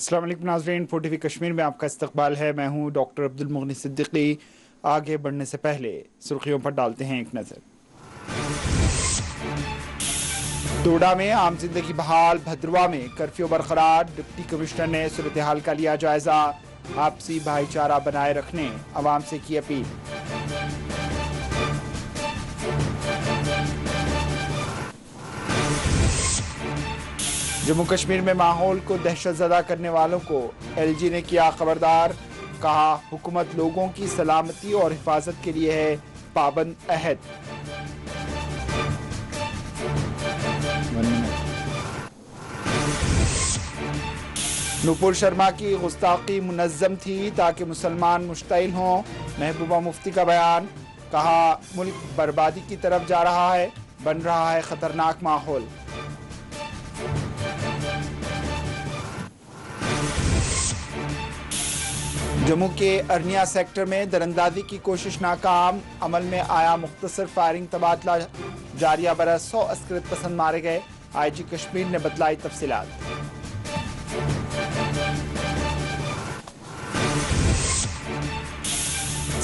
अस्सलाम वालेकुम नाज़रीन, 4TV कश्मीर में आपका इस्तकबाल है। मैं हूं डॉक्टर अब्दुल मुगनी सिद्दीकी। आगे बढ़ने से पहले सुर्खियों पर डालते हैं एक नज़र। डोडा में आम जिंदगी बहाल, भद्रवा में कर्फ्यू बरकरार। डिप्टी कमिश्नर ने सूरत हाल का लिया जायजा। आपसी भाईचारा बनाए रखने अवाम से की अपील। जम्मू कश्मीर में माहौल को दहशतज़दा करने वालों को LG ने किया खबरदार। कहा, हुकूमत लोगों की सलामती और हिफाजत के लिए है पाबंद अहद। नूपुर शर्मा की गुस्ताखी मुनज़्ज़म थी ताकि मुसलमान मुश्तइल हों। महबूबा मुफ्ती का बयान। कहा, मुल्क बर्बादी की तरफ जा रहा है, बन रहा है खतरनाक माहौल। जम्मू के अरनिया सेक्टर में दरअंदाजी की कोशिश नाकाम। अमल में आया मुख्तसर फायरिंग तबादला। जारिया बरस 100 अस्करत पसंद मारे गए। IG कश्मीर ने बतलाई तफसीलात।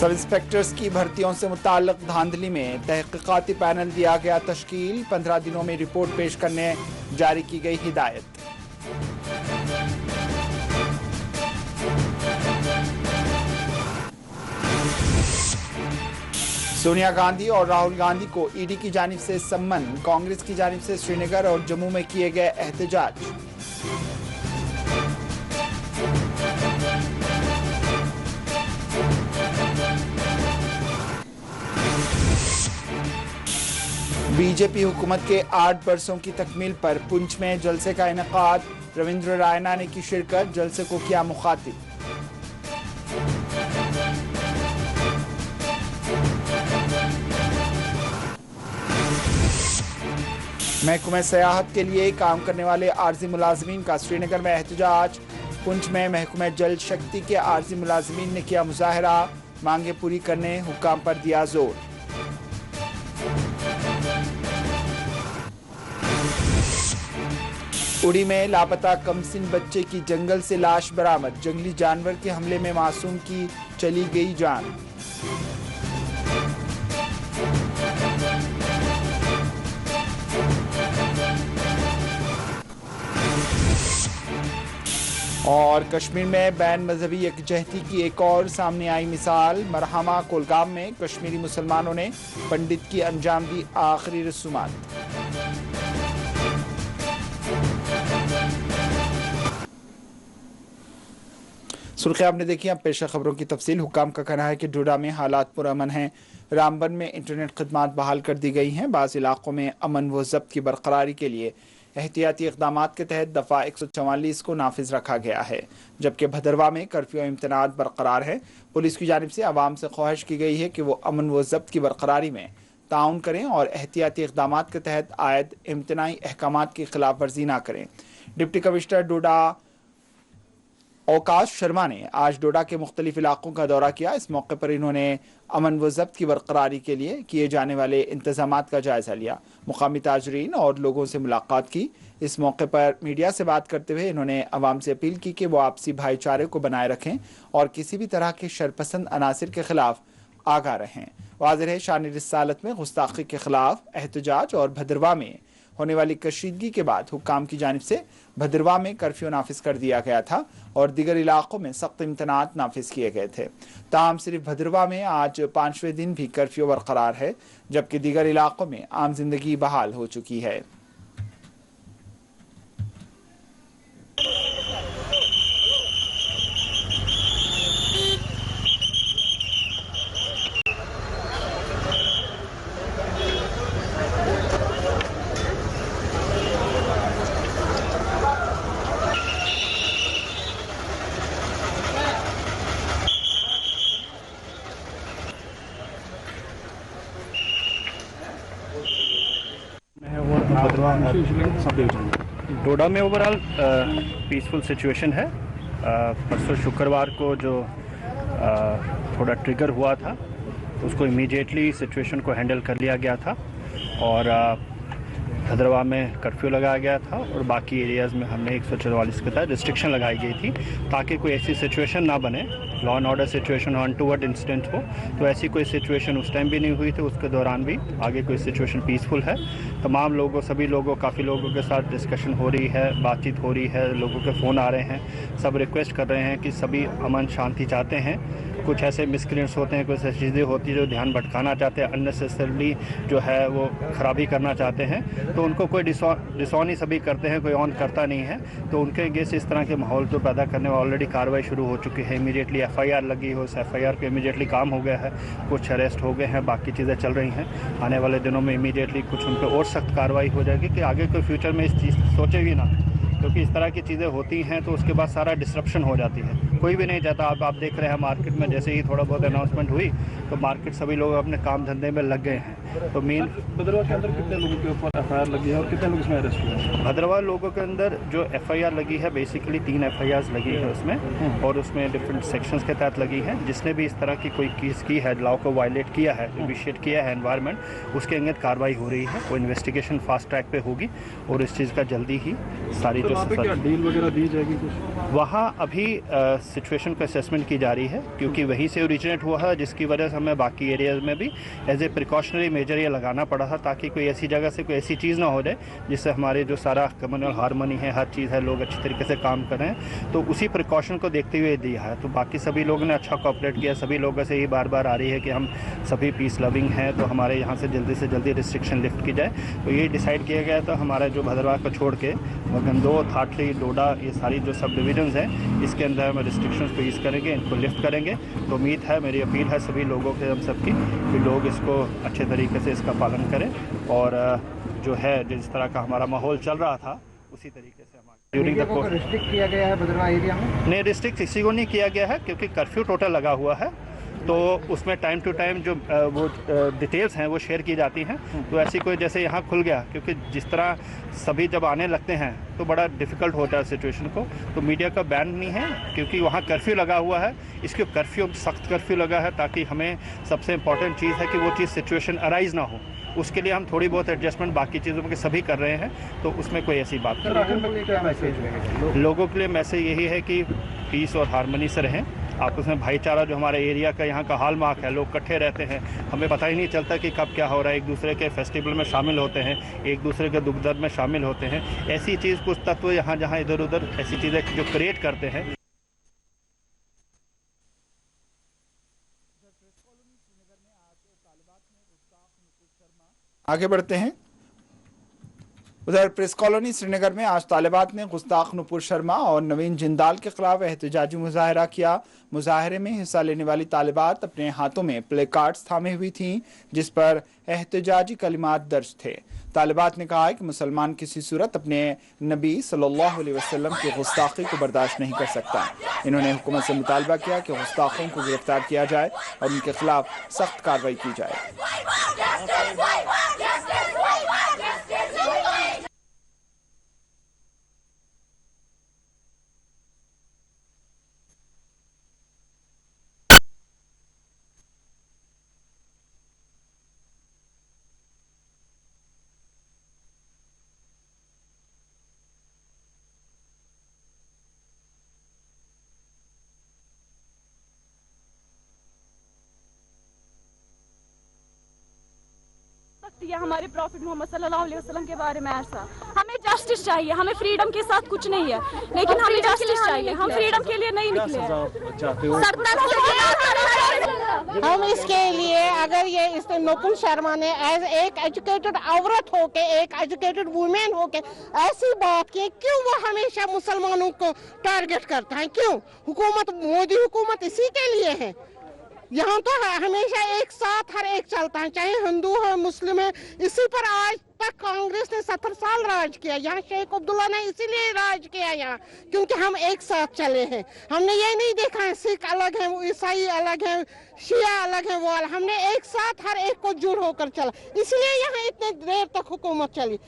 सब इंस्पेक्टर्स की भर्तियों से मुताल्लिक धांधली में तहकीकाती पैनल दिया गया तश्कील। 15 दिनों में रिपोर्ट पेश करने जारी की गई हिदायत। सोनिया गांधी और राहुल गांधी को ED की जानिब से सम्मन। कांग्रेस की जानिब से श्रीनगर और जम्मू में किए गए एहतजाज। बीजेपी हुकूमत के 8 बरसों की तकमील पर पुंछ में जलसे का इनेकाद। रविंद्र रायना ने की शिरकत, जलसे को किया मुखातिब। महकमे सयाहत के लिए काम करने वाले आर्जी मुलाजमीन का श्रीनगर में एहतजाज। पुंछ में महकमे जल शक्ति के आर्जी मुलाजमीन ने किया मुजाहरा। मांगे पूरी करने हुक्काम पर दिया जोर। उड़ी में लापता कमसिन बच्चे की जंगल से लाश बरामद। जंगली जानवर के हमले में मासूम की चली गई जान। और कश्मीर में बैन मजहबी यकजहती की एक और सामने आई मिसाल। मरहमा कोलगाम में कश्मीरी मुसलमानों ने पंडित की अंजाम दी आखिरी रसूमात। सुर्खियां आपने देखी, अब पेशा खबरों की तफसील। हुकाम का कहना है कि डोडा में हालात पुरअमन हैं। रामबन में इंटरनेट खदमात बहाल कर दी गई हैं। बाज़ इलाकों में अमन व ज़ब्त की बरकरारी के लिए एहतियाती इक़दामात के तहत दफ़ा 144 को नाफिज रखा गया है, जबकि भदरवा में कर्फ्यू इम्तनात बरकरार है। पुलिस की जानिब से आवाम से ख्वाहिश की गई है कि वो अमन व ज़ब्त की बरकरारी में ताउन करें और एहतियाती इक़दामात के तहत आयद इम्तनाई अहकामात की खिलाफ वर्जी ना करें। डिप्टी कमिश्नर डोडा अवकाश शर्मा ने आज डोडा के मुख्तलिफ इलाकों का दौरा किया। इस मौके पर इन्होंने अमन व ज़ब्त की बरकरारी के लिए किए जाने वाले इंतजामात का जायज़ा लिया। मुकामी ताजरीन और लोगों से मुलाकात की। इस मौके पर मीडिया से बात करते हुए इन्होंने अवाम से अपील की कि वो आपसी भाईचारे को बनाए रखें और किसी भी तरह के शरपसंद अनासिर के खिलाफ आगाह रहें। वाज़ेह है, शान रिसालत में गुस्ताखी के खिलाफ एहतजाज और भद्रवा में होने वाली कशीदगी के बाद हुक्काम की जानिब से भद्रवा में कर्फ्यू नाफिज कर दिया गया था और दीगर इलाकों में सख्त इम्तनात नाफिज किए गए थे। ताहम सिर्फ भद्रवा में आज 5वें दिन भी कर्फ्यू बरकरार है, जबकि दीगर इलाकों में आम जिंदगी बहाल हो चुकी है। डोडा में ओवरऑल पीसफुल सिचुएशन है। परसों शुक्रवार को जो थोड़ा ट्रिगर हुआ था उसको इमीडिएटली सिचुएशन को हैंडल कर लिया गया था और भद्रवाह में कर्फ्यू लगाया गया था और बाकी एरियाज़ में हमने 144 के तहत रिस्ट्रिक्शन लगाई गई थी ताकि कोई ऐसी सिचुएशन ना बने, law and order situation untoward incident हो। तो ऐसी कोई सिचुएशन उस टाइम भी नहीं हुई थी, उसके दौरान भी आगे कोई सिचुएशन पीसफुल है। तमाम लोगों, सभी लोगों, काफ़ी लोगों के साथ डिस्कशन हो रही है, बातचीत हो रही है, लोगों के फ़ोन आ रहे हैं, सब रिक्वेस्ट कर रहे हैं कि सभी अमन शांति चाहते हैं। कुछ ऐसे मिसक्रिएंट्स होते हैं, कुछ ऐसी चीज़ें होती हैं जो ध्यान भटकाना चाहते हैं, अननेसेसरली जो है वो ख़राबी करना चाहते हैं, तो उनको कोई डिसऑन ही सभी करते हैं, कोई ऑन करता नहीं है। तो उनके अगेंस्ट इस तरह के माहौल जो पैदा करने में ऑलरेडी कार्रवाई शुरू हो चुकी है। इमीडिएटली FIR लगी हो, उस FIR पे इमीडिएटली काम हो गया है, कुछ अरेस्ट हो गए हैं, बाकी चीज़ें चल रही हैं। आने वाले दिनों में इमीडिएटली कुछ उन पर और सख्त कार्रवाई हो जाएगी कि आगे कोई फ्यूचर में इस चीज़ सोचे भी ना, क्योंकि इस तरह की चीज़ें होती हैं तो उसके बाद सारा डिस्ट्रप्शन हो जाती है। कोई भी नहीं चाहता। आप देख रहे हैं मार्केट में जैसे ही थोड़ा बहुत अनाउंसमेंट हुई तो मार्केट सभी लोग अपने काम धंधे में लग गए हैं। तो मेन भद्रवाह के अंदर कितने लोगों के ऊपर FIR लगी है और कितने लोग इसमें अरेस्ट हुए हैं? भद्रवाह लोगों के अंदर जो FIR लगी है, बेसिकली 3 FIRs लगी है उसमें, और उसमें डिफरेंट सेक्शंस के तहत लगी हैं। जिसने भी इस तरह की कोई केस की है, लॉ को वायलेट किया है, विशेट किया है एनवायरनमेंट, उसके अंगत कार्रवाई हो रही है। वो इन्वेस्टिगेशन फास्ट ट्रैक पे होगी और इस चीज़ का जल्दी ही सारी जो डील वगैरह दी जाएगी कुछ? वहाँ अभी सिचुएशन को असेसमेंट की जा रही है, क्योंकि वहीं से ओरिजिनेट हुआ है, जिसकी वजह से हमें बाकी एरियाज़ में भी एज ए प्रिकॉशनरी मेजर ये लगाना पड़ा था, ताकि कोई ऐसी जगह से कोई ऐसी चीज़ ना हो जाए जिससे हमारे जो सारा कम्युनल हार्मनी है, हर चीज़ है, लोग अच्छी तरीके से काम करें। तो उसी प्रिकॉशन को देखते हुए दिया है। तो बाकी सभी लोगों ने अच्छा कोऑपरेट किया। सभी लोगों से ये बार बार आ रही है कि हम सभी पीस लविंग हैं, तो हमारे यहाँ से जल्दी रिस्ट्रिक्शन लिफ्ट की जाए। तो ये डिसाइड किया गया था हमारा जो भद्रवाह को छोड़ के गंदोह, थाटली, डोडा, ये सारी जो सब डिविजन्स हैं, इसके अंदर हम रिस्ट्रिक्शंस को ईज़ करेंगे, इनको लिफ्ट करेंगे। तो उम्मीद है, मेरी अपील है सभी लोगों के, हम सबकी, कि लोग इसको अच्छे तरीके से इसका पालन करें और जो है जिस तरह का हमारा माहौल चल रहा था उसी तरीके से हमारा रिस्ट्रिक्ट किया गया है भद्रवाह एरिया में। नहीं, रिस्ट्रिक्ट किसी को नहीं किया गया है, क्योंकि कर्फ्यू टोटल लगा हुआ है। तो उसमें टाइम टू टाइम जो वो डिटेल्स हैं वो शेयर की जाती हैं। तो ऐसी कोई, जैसे यहाँ खुल गया, क्योंकि जिस तरह सभी जब आने लगते हैं तो बड़ा डिफ़िकल्ट होता है सिचुएशन को, तो मीडिया का बैन नहीं है, क्योंकि वहाँ कर्फ्यू लगा हुआ है। इसके कर्फ्यू, सख्त कर्फ्यू लगा है, ताकि हमें सबसे इम्पॉर्टेंट चीज़ है कि वो चीज़ सिचुएशन अराइज़ ना हो। उसके लिए हम थोड़ी बहुत एडजस्टमेंट बाकी चीज़ों में सभी कर रहे हैं, तो उसमें कोई ऐसी बात नहीं। लोगों के लिए मैसेज यही है कि पीस और हारमोनी से रहें, आपस में भाईचारा, जो हमारे एरिया का यहाँ का हॉलमार्क है, लोग इकट्ठे रहते हैं, हमें पता ही नहीं चलता कि कब क्या हो रहा है। एक दूसरे के फेस्टिवल में शामिल होते हैं, एक दूसरे के दुख दर्द में शामिल होते हैं। ऐसी चीज़, कुछ तत्व यहाँ जहाँ इधर उधर ऐसी चीज़ें जो क्रिएट करते हैं। आगे बढ़ते हैं। उधर प्रेस कॉलोनी श्रीनगर में आज तालिबात ने गुस्ताख नुपुर शर्मा और नवीन जिंदाल के खिलाफ एहतजाजी मुजाहरा किया। मुजाहरे में हिस्सा लेने वाली तालिबात अपने हाथों में प्ले कार्ड्स थामे हुई थीं, जिस पर एहतजाजी कलिमात दर्ज थे। तालिबात ने कहा है कि मुसलमान किसी सूरत अपने नबी सल्लल्लाहु अलैहि वसल्लम की गुस्ताखी को बर्दाश्त नहीं कर सकता। इन्होंने हुकूमत से मुतालबा किया कि गुस्ताखों को गिरफ्तार किया जाए और उनके खिलाफ सख्त कार्रवाई की जाए। हमारे प्रॉफिट मोहम्मद सल्लल्लाहु अलैहि वसल्लम के बारे में ऐसा, हमें जस्टिस चाहिए। हमें फ्रीडम के साथ कुछ नहीं है, लेकिन हमें जस्टिस चाहिए। हम फ्रीडम के लिए नहीं निकले। हम इसके लिए, अगर ये इस नुपुर शर्मा ने एज एक एजुकेटेड औरत होके, एक एजुकेटेड वुमेन होके ऐसी बात की, क्यों वो हमेशा मुसलमानों को टारगेट करता है? क्यों? हुकूमत, मोदी हुकूमत इसी के लिए है। यहाँ तो हमेशा एक साथ हर एक चलता है, चाहे हिंदू हो मुस्लिम है। इसी पर आज तक कांग्रेस ने 70 साल राज किया। यहाँ शेख अब्दुल्ला ने इसीलिए राज किया यहाँ, क्योंकि हम एक साथ चले हैं। हमने ये नहीं देखा है सिख अलग है, ईसाई अलग है, शिया अलग है, वो अलग। हमने एक साथ हर एक को जुड़ होकर चला, इसलिए यहाँ इतने देर तक हुकूमत चली।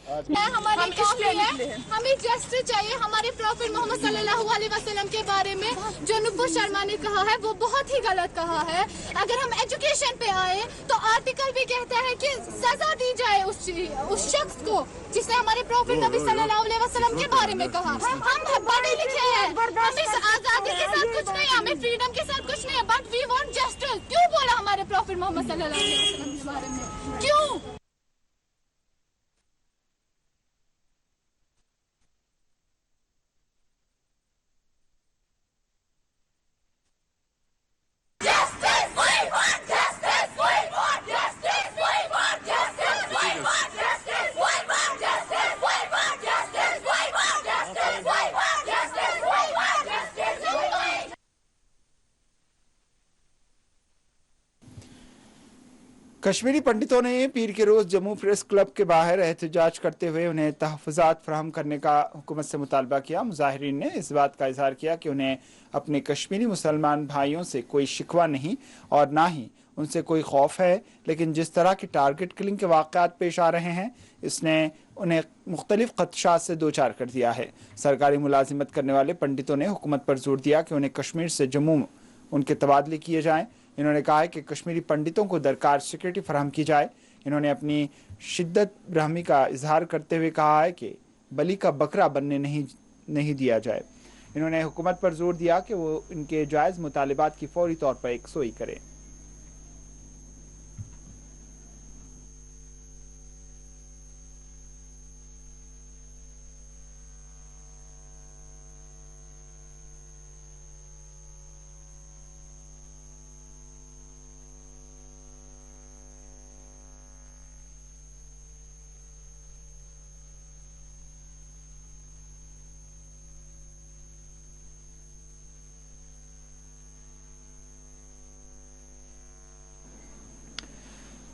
हमें जस्टिस चाहिए। हमारे प्रॉफिट मोहम्मद सल्लल्लाहु अलैहि वसल्लम के बारे में जो नुपुर शर्मा ने कहा है वो बहुत ही गलत कहा है। अगर हम एजुकेशन पे आए तो आर्टिकल भी कहता है कि सजा दी जाए उस उस शख्स को जिसने हमारे प्रॉफिट नबी सल्लल्लाहु अलैहि वसल्लम के बारे में कहा। हम पढ़े लिखे हैं, हमें आजादी के साथ कुछ नहीं, हमें फ्रीडम के साथ कुछ नहीं है, बट वी वांट जस्टिस। क्यों बोला हमारे प्रॉफिट मोहम्मद सल्लल्लाहु अलैहि वसल्लम के बारे में? क्यों? कश्मीरी पंडितों ने पीर के रोज जम्मू प्रेस क्लब के बाहर एहतजाज करते हुए उन्हें तहफ़्फ़ुज़ात फराहम करने का हुकूमत से मुतालबा किया। मुजाहिरीन ने इस बात का इजहार किया कि उन्हें अपने कश्मीरी मुसलमान भाइयों से कोई शिकवा नहीं और ना ही उनसे कोई खौफ है, लेकिन जिस तरह की टारगेट किलिंग के वाक़यात पेश आ रहे हैं इसने उन्हें मुख्तलिफ ख़दशात से दो चार कर दिया है। सरकारी मुलाजिमत करने वाले पंडितों ने हुकूमत पर जोर दिया कि उन्हें कश्मीर से जम्मू उनके तबादले किए जाएँ। इन्होंने कहा है कि कश्मीरी पंडितों को दरकार सिक्योरिटी फराहम की जाए। इन्होंने अपनी शिद्दत ब्राह्मी का इजहार करते हुए कहा है कि बलि का बकरा बनने नहीं दिया जाए। इन्होंने हुकूमत पर जोर दिया कि वो इनके जायज़ मुतालिबात की फौरी तौर पर यकसोई करे।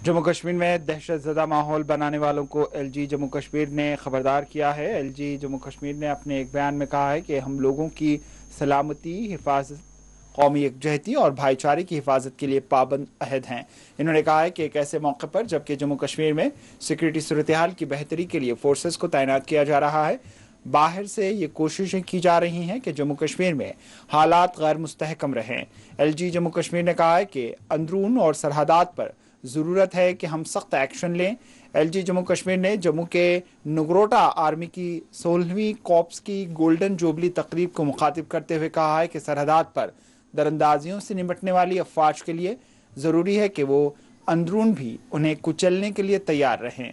जम्मू कश्मीर में दहशतज़दा माहौल बनाने वालों को एलजी जम्मू कश्मीर ने खबरदार किया है। एलजी जम्मू कश्मीर ने अपने एक बयान में कहा है कि हम लोगों की सलामती, हिफाजत, कौमी यकजहती और भाईचारे की हिफाजत के लिए पाबंद अहद हैं। इन्होंने कहा है कि एक ऐसे मौके पर जबकि जम्मू कश्मीर में सिक्योरिटी सूरत हाल की बेहतरी के लिए फोर्सेस को तैनात किया जा रहा है, बाहर से ये कोशिशें की जा रही हैं कि जम्मू कश्मीर में हालात गैर मुस्तहकम रहें। एलजी जम्मू कश्मीर ने कहा है कि अंदरून और सरहदात पर ज़रूरत है कि हम सख्त एक्शन लें। एलजी जम्मू कश्मीर ने जम्मू के नगरोटा आर्मी की 16वीं कॉर्प्स की गोल्डन जुबली तकरीब को मुखातिब करते हुए कहा है कि सरहदात पर दरअंदाजियों से निपटने वाली अफवाज के लिए ज़रूरी है कि वो अंदरून भी उन्हें कुचलने के लिए तैयार रहें।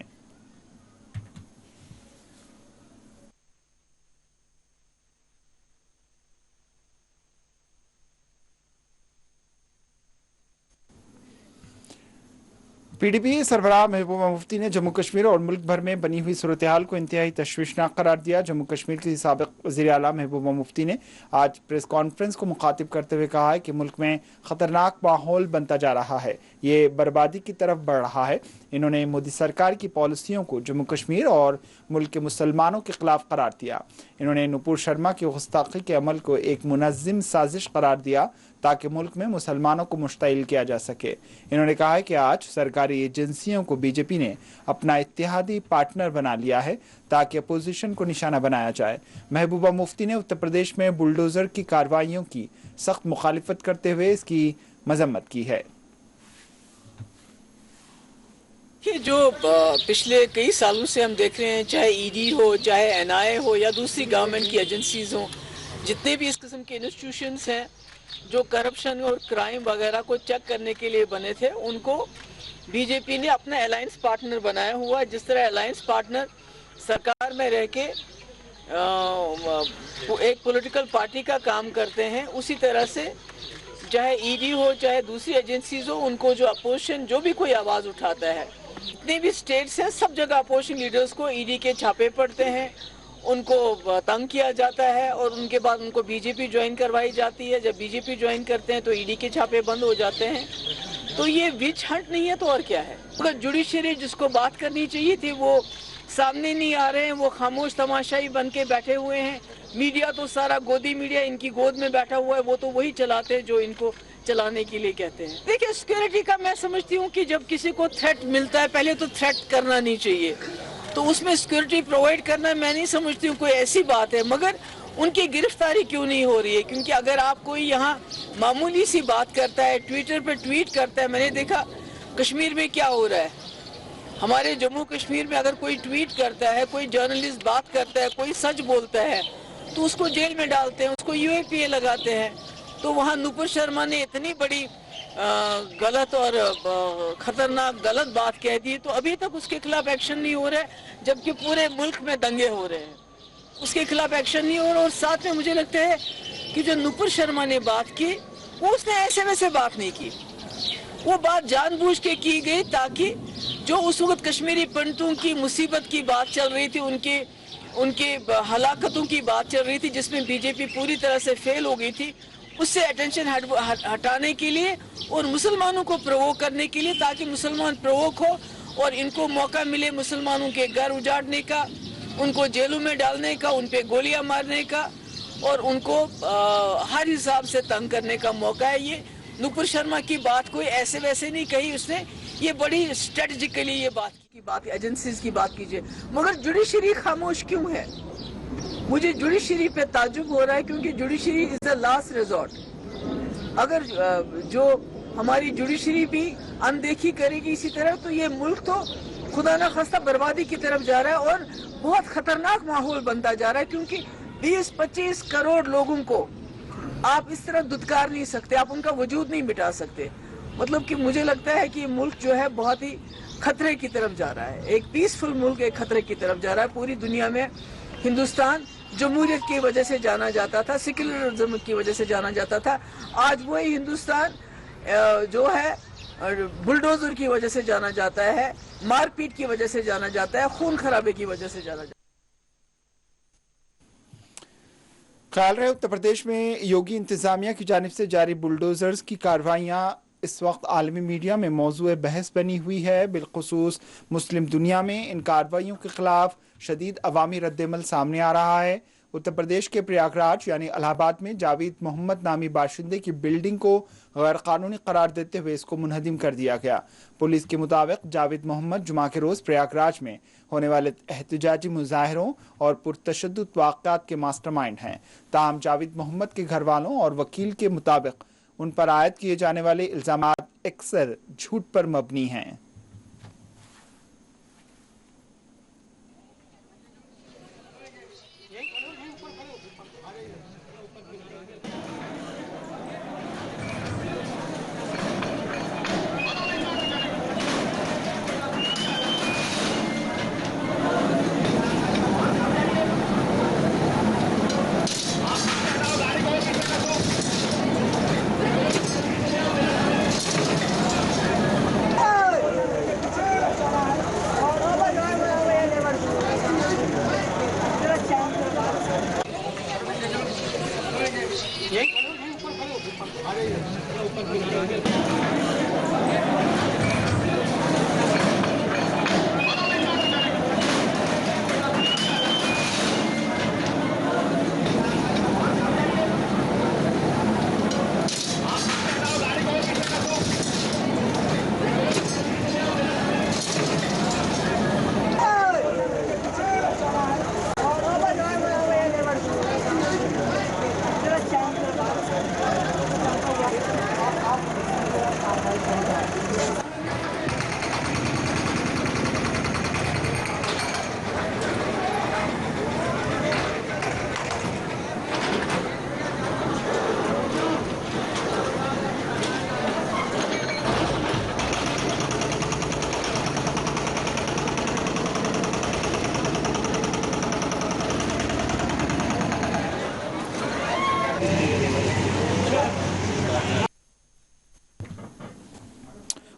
पीडीपी सरबराह महबूबा मुफ्ती ने जम्मू कश्मीर और मुल्क भर में बनी हुई सूरत हाल को इंतहाई तशवीशनाक करार दिया। जम्मू कश्मीर की साबिक वज़ीर आला महबूबा मुफ्ती ने आज प्रेस कॉन्फ्रेंस को मुखातिब करते हुए कहा है कि मुल्क में ख़तरनाक माहौल बनता जा रहा है, ये बर्बादी की तरफ बढ़ रहा है। इन्होंने मोदी सरकार की पॉलिसियों को जम्मू कश्मीर और मुल्क के मुसलमानों के खिलाफ करार दिया। इन्होंने नुपुर शर्मा की गुस्ताखी के अमल को एक मुनज़्ज़म साजिश करार दिया ताकि मुल्क में मुसलमानों को मुश्तइल किया जा सके। इन्होंने कहा है कि आज सरकारी एजेंसियों को बीजेपी ने अपना इत्तेहादी पार्टनर बना लिया है ताकि अपोजिशन को निशाना बनाया जाए। महबूबा मुफ्ती ने उत्तर प्रदेश में बुलडोज़र की कार्रवाइयों की सख्त मुखालिफत करते हुए इसकी मजम्मत की है। ये जो पिछले कई सालों से हम देख रहे हैं, चाहे ईडी हो, चाहे एनआईए हो या दूसरी गवर्नमेंट की एजेंसीज हो, जितने भी इस किस्म के इंस्टीट्यूशंस हैं जो करप्शन और क्राइम वगैरह को चेक करने के लिए बने थे, उनको बीजेपी ने अपना अलायंस पार्टनर बनाया हुआ है। जिस तरह अलायंस पार्टनर सरकार में रह के एक पॉलिटिकल पार्टी का काम करते हैं, उसी तरह से चाहे ईडी हो चाहे दूसरी एजेंसीज हो, उनको जो अपोजिशन जो भी कोई आवाज़ उठाता है, जितने भी स्टेट्स हैं सब जगह अपोजिशन लीडर्स को ईडी के छापे पड़ते हैं, उनको तंग किया जाता है और उनके बाद उनको बीजेपी ज्वाइन करवाई जाती है। जब बीजेपी ज्वाइन करते हैं तो ईडी के छापे बंद हो जाते हैं। तो ये विच हंट नहीं है तो और क्या है। अगर जुडिशरी जिसको बात करनी चाहिए थी वो सामने नहीं आ रहे हैं, वो खामोश तमाशाई बन के बैठे हुए हैं। मीडिया तो सारा गोदी मीडिया इनकी गोद में बैठा हुआ है, वो तो वही चलाते हैं जो इनको चलाने के लिए कहते हैं। देखिए, सिक्योरिटी का मैं समझती हूँ कि जब किसी को थ्रेट मिलता है पहले तो थ्रेट करना नहीं चाहिए, तो उसमें सिक्योरिटी प्रोवाइड करना मैं नहीं समझती हूँ कोई ऐसी बात है। मगर उनकी गिरफ्तारी क्यों नहीं हो रही है? क्योंकि अगर आप कोई यहाँ मामूली सी बात करता है, ट्विटर पे ट्वीट करता है, मैंने देखा कश्मीर में क्या हो रहा है, हमारे जम्मू कश्मीर में अगर कोई ट्वीट करता है, कोई जर्नलिस्ट बात करता है, कोई सच बोलता है तो उसको जेल में डालते हैं, उसको यूएपीए लगाते हैं। तो वहाँ नुपुर शर्मा ने इतनी बड़ी गलत और खतरनाक गलत बात कह दी, तो अभी तक उसके खिलाफ एक्शन नहीं हो रहा है, जबकि पूरे मुल्क में दंगे हो रहे हैं, उसके खिलाफ एक्शन नहीं हो रहा। और साथ में मुझे लगता है कि जो नुपुर शर्मा ने बात की वो उसने ऐसे वैसे बात नहीं की, वो बात जानबूझ के की गई ताकि जो उस वक्त कश्मीरी पंडितों की मुसीबत की बात चल रही थी, उनके हलाकतों की बात चल रही थी, जिसमें बीजेपी पूरी तरह से फेल हो गई थी, उससे अटेंशन हटाने के लिए और मुसलमानों को प्रोवोक करने के लिए, ताकि मुसलमान प्रोवोक हो और इनको मौका मिले मुसलमानों के घर उजाड़ने का, उनको जेलों में डालने का, उन पे गोलियां मारने का और उनको हर हिसाब से तंग करने का मौका है। ये नुपुर शर्मा की बात कोई ऐसे वैसे नहीं कही उसने, ये बड़ी स्ट्रेटेजिकली ये बात एजेंसीज की बात कीजिए। मगर जुडिशरी खामोश क्यों है? मुझे जुडिशरी पे ताज्जुब हो रहा है, क्योंकि judiciary is the last resort. अगर जो हमारी जुडिशरी भी अनदेखी करेगी इसी तरह, तो ये मुल्क तो खुदा न खास्ता बर्बादी की तरफ जा रहा है और बहुत खतरनाक माहौल बनता जा रहा है, क्योंकि 20-25 करोड़ लोगों को आप इस तरह दुत्कार नहीं सकते, आप उनका वजूद नहीं मिटा सकते। मतलब कि मुझे लगता है कि मुल्क जो है बहुत ही खतरे की तरफ जा रहा है, एक पीसफुल मुल्क एक खतरे की तरफ जा रहा है। पूरी दुनिया में हिंदुस्तान जमहूरियत की वजह से जाना जाता था, सेक्युलरिज्म की वजह से जाना जाता था, आज वही हिंदुस्तान जो है बुलडोजर की वजह से जाना जाता है, मारपीट की वजह से जाना जाता है, खून खराबे की वजह से जाना जाता है। ख्याल रहे उत्तर प्रदेश में योगी इंतजामिया की जानिब से जारी बुलडोजर्स की कार्रवाइयाँ इस वक्त आलमी मीडिया में मौजूए बहस बनी हुई है। बिलखुसूस मुस्लिम दुनिया में इन कार्रवाइयों के खिलाफ शदीद अवामी रद्दमल सामने आ रहा है। उत्तर प्रदेश के प्रयागराज यानी इलाहाबाद में जावेद मोहम्मद नामी बाशिंदे की बिल्डिंग को गैर कानूनी करार देते हुए इसको मुनहदिम कर दिया गया। पुलिस के मुताबिक जावेद मोहम्मद जुमा के रोज प्रयागराज में होने वाले एहतजाजी मुजाहरों और पुरतशद्दुद वाक़यात के मास्टरमाइंड हैं। ताहम जावेद मोहम्मद के घर वालों और वकील के मुताबिक उन पर आयद किए जाने वाले इल्जामात अक्सर झूठ पर मबनी हैं।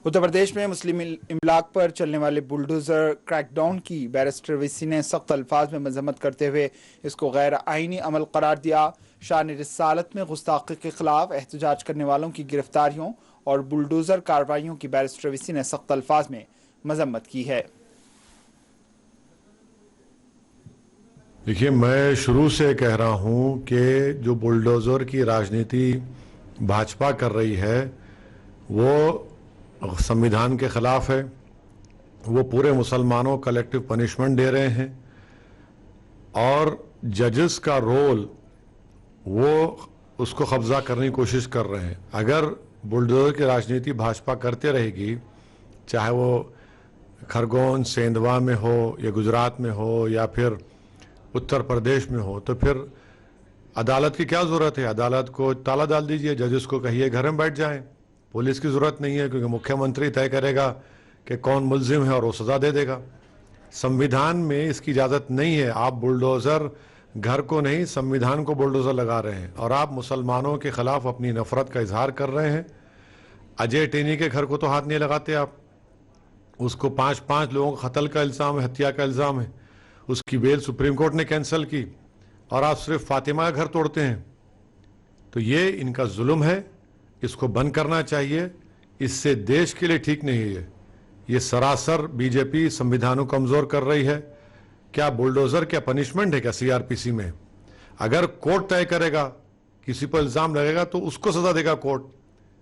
उत्तर प्रदेश में मुस्लिम इमलाक पर चलने वाले बुलडोजर क्रैकडाउन की बैरिस्टर वीसी ने सख्त अल्फाज में मजम्मत करते हुए इसको गैर आईनी अमल करार दिया। शान रिसालत में गुस्ताखी के खिलाफ एहतजाज करने वालों की गिरफ्तारियों और बुलडोजर कार्रवाइयों की बैरिस्टर वीसी ने सख्त अल्फाज में मजम्मत की है। देखिए, मैं शुरू से कह रहा हूं कि जो बुलडोजर की राजनीति भाजपा कर रही है वो संविधान के खिलाफ है। वो पूरे मुसलमानों कलेक्टिव पनिशमेंट दे रहे हैं और जजेस का रोल वो उसको कब्जा करने की कोशिश कर रहे हैं। अगर बुलडोजर की राजनीति भाजपा करते रहेगी, चाहे वो खरगोन सेंधवा में हो या गुजरात में हो या फिर उत्तर प्रदेश में हो, तो फिर अदालत की क्या ज़रूरत है? अदालत को ताला डाल दीजिए, जजेस को कहिए घर में बैठ जाएं, पुलिस की ज़रूरत नहीं है, क्योंकि मुख्यमंत्री तय करेगा कि कौन मुल्जिम है और वो सज़ा दे देगा। संविधान में इसकी इजाज़त नहीं है। आप बुलडोज़र घर को नहीं, संविधान को बुलडोज़र लगा रहे हैं और आप मुसलमानों के ख़िलाफ़ अपनी नफ़रत का इजहार कर रहे हैं। अजय टेनी के घर को तो हाथ नहीं लगाते आप, उसको 5 लोगों को कत्ल का इल्ज़ाम है, हत्या का इल्ज़ाम है, उसकी बेल सुप्रीम कोर्ट ने कैंसिल की और आप सिर्फ फातिमा का घर तोड़ते हैं। तो ये इनका जुल्म है, इसको बंद करना चाहिए। इससे देश के लिए ठीक नहीं है। ये सरासर बीजेपी संविधान को कमज़ोर कर रही है। क्या बुलडोज़र क्या पनिशमेंट है क्या सीआरपीसी में? अगर कोर्ट तय करेगा, किसी पर इल्ज़ाम लगेगा तो उसको सज़ा देगा कोर्ट।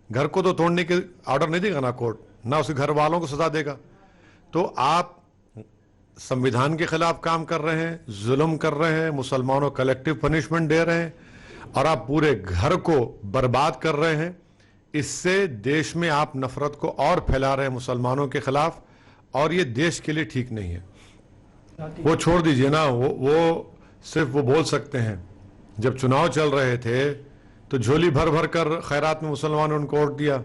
घर को तो तोड़ने के ऑर्डर नहीं देगा ना कोर्ट, ना उसके घर वालों को सज़ा देगा। तो आप संविधान के खिलाफ काम कर रहे हैं, जुल्म कर रहे हैं, मुसलमानों को कलेक्टिव पनिशमेंट दे रहे हैं और आप पूरे घर को बर्बाद कर रहे हैं। इससे देश में आप नफरत को और फैला रहे हैं मुसलमानों के खिलाफ, और ये देश के लिए ठीक नहीं है। वो छोड़ दीजिए ना, वो सिर्फ वो बोल सकते हैं। जब चुनाव चल रहे थे तो झोली भर भर कर खैरात में मुसलमानों ने उनको वोट दिया।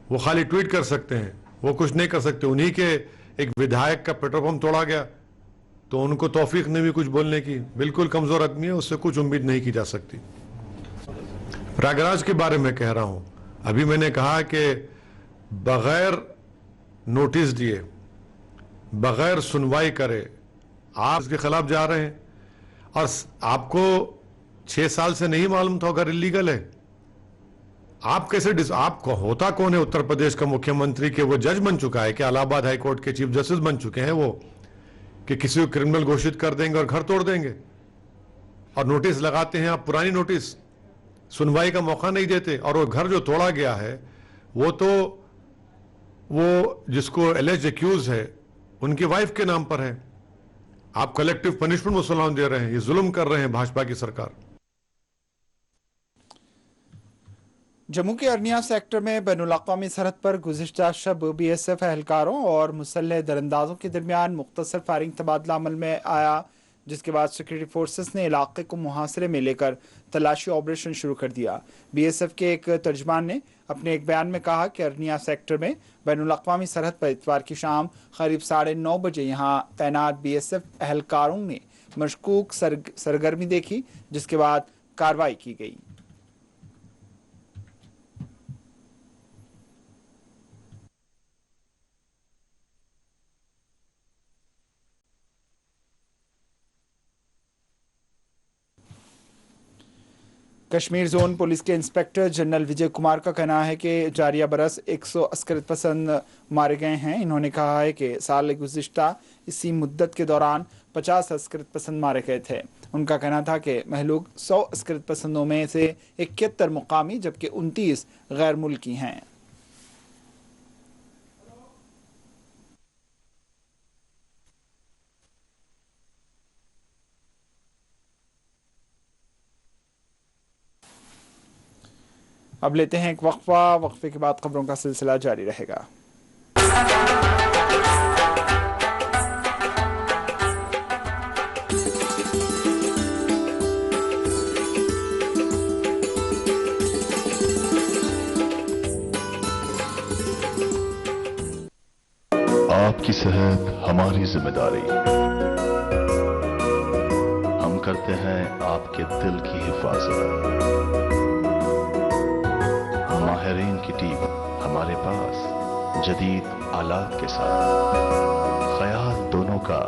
वो खाली ट्वीट कर सकते हैं, वो कुछ नहीं कर सकते। उन्हीं के एक विधायक का पेट्रोल पंप तोड़ा गया तो उनको तौफीक नहीं हुई कुछ बोलने की। बिल्कुल कमजोर आदमी है, उससे कुछ उम्मीद नहीं की जा सकती। प्रयागराज के बारे में कह रहा हूं, अभी मैंने कहा कि बगैर नोटिस दिए, बगैर सुनवाई करे आप इसके खिलाफ जा रहे हैं। और आपको 6 साल से नहीं मालूम था अगर इलीगल है? आप कैसे आपको होता कौन है उत्तर प्रदेश का मुख्यमंत्री के वो जज बन चुका है कि इलाहाबाद हाई कोर्ट के चीफ जस्टिस बन चुके हैं वो, कि किसी को क्रिमिनल घोषित कर देंगे और घर तोड़ देंगे। और नोटिस लगाते हैं आप, पुरानी नोटिस, सुनवाई का मौका नहीं देते। और वो घर जो तोड़ा गया है वो तो वो जिसको एलिज एक्यूज है उनकी वाइफ के नाम पर है। आप कलेक्टिव पनिशमेंट मुसलमान दे रहे हैं, ये जुल्म कर रहे हैं भाजपा की सरकार। जम्मू के अरनिया सेक्टर में बैनुल-अक़वामी सरहद पर गुज़िश्ता शब बीएसएफ एहलकारों और मुसल्लह दरअंदाजों के दरमियान मुख्तसर फायरिंग तबादला अमल में आया, जिसके बाद सिक्योरिटी फोर्सेस ने इलाके को मुहासरे में लेकर तलाशी ऑपरेशन शुरू कर दिया। बीएसएफ के एक तर्जमान ने अपने एक बयान में कहा कि अरनिया सेक्टर में बैनुल-अक़वामी सरहद पर इतवार की शाम करीब 9:30 बजे यहाँ तैनात बीएसएफ एहलकारों ने मशकूक सरगर्मी देखी, जिसके बाद कार्रवाई की गई। कश्मीर जोन पुलिस के इंस्पेक्टर जनरल विजय कुमार का कहना है कि जारिया बरस 100 अस्करत पसंद मारे गए हैं। इन्होंने कहा है कि साल गुज़िश्ता इसी मुद्दत के दौरान 50 अस्करत पसंद मारे गए थे। उनका कहना था कि महलूक 100 अस्करत पसंदों में से 71 मुकामी जबकि 29 गैर मुल्की हैं। अब लेते हैं एक वक्फा, वक्फे के बाद खबरों का सिलसिला जारी रहेगा। आपकी सेहत हमारी जिम्मेदारी। हम करते हैं आपके दिल की हिफाजत। माहिरीन की टीम हमारे पास जदीद आलात के साथ, ख्याल दोनों का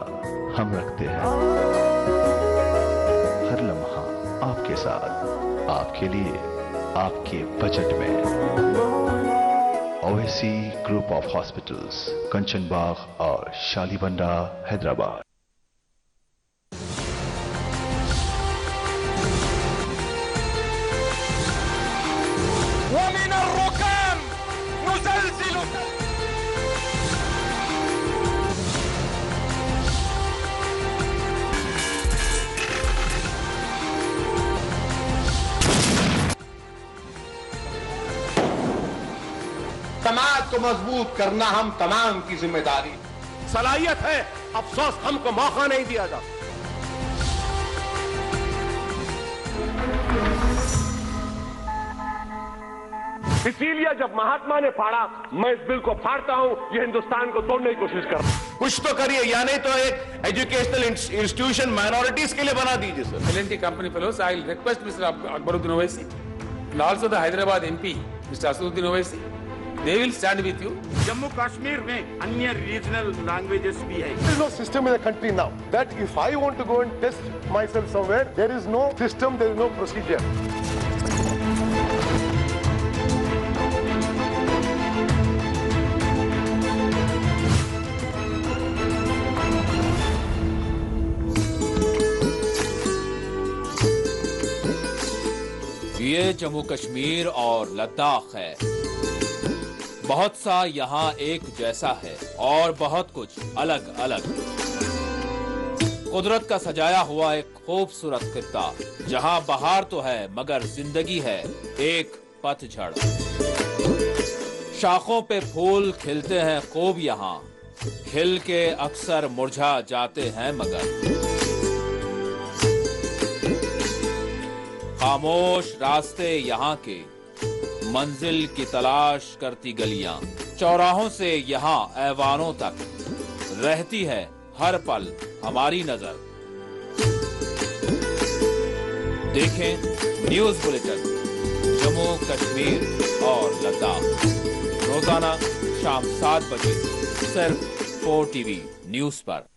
हम रखते हैं। हर लम्हा आपके साथ, आपके लिए, आपके बजट में। ओएसी ग्रुप ऑफ हॉस्पिटल्स, कंचन बाग और शालीबंडा, हैदराबाद। समाज को मजबूत करना हम तमाम की जिम्मेदारी। सलाहियत है, अफसोस हमको मौका नहीं दिया जाता। इसीलिए जब महात्मा ने फाड़ा, मैं इस बिल को फाड़ता हूं, ये हिंदुस्तान को तोड़ने की कोशिश कर रहा हूं। कुछ तो करिए, या नहीं तो एक एजुकेशनल इंस्टीट्यूशन माइनॉरिटीज के लिए बना दीजिए sir. L&T company fellows, I will request Mr. Akbaruddin Owaisi and also the Hyderabad MP, Mr. Asaduddin Owaisi, they will stand with you. Jammu Kashmir में अन्य रीजनल लैंग्वेजेस भी है। There is no system in the country now that if I want to go and test myself somewhere, there is no system, there is no procedure. ये जम्मू कश्मीर और लद्दाख है। बहुत सा यहाँ एक जैसा है और बहुत कुछ अलग अलग। कुदरत का सजाया हुआ एक खूबसूरत खित्ता, जहाँ बहार तो है मगर जिंदगी है एक पतझड़। शाखों पे फूल खिलते हैं खूब यहाँ, खिल के अक्सर मुरझा जाते हैं मगर। खामोश रास्ते यहाँ के, मंजिल की तलाश करती गलियां, चौराहों से यहाँ ऐवानों तक रहती है हर पल हमारी नजर। देखें न्यूज बुलेटिन जम्मू कश्मीर और लद्दाख रोजाना शाम 7 बजे सिर्फ 4 टीवी न्यूज पर।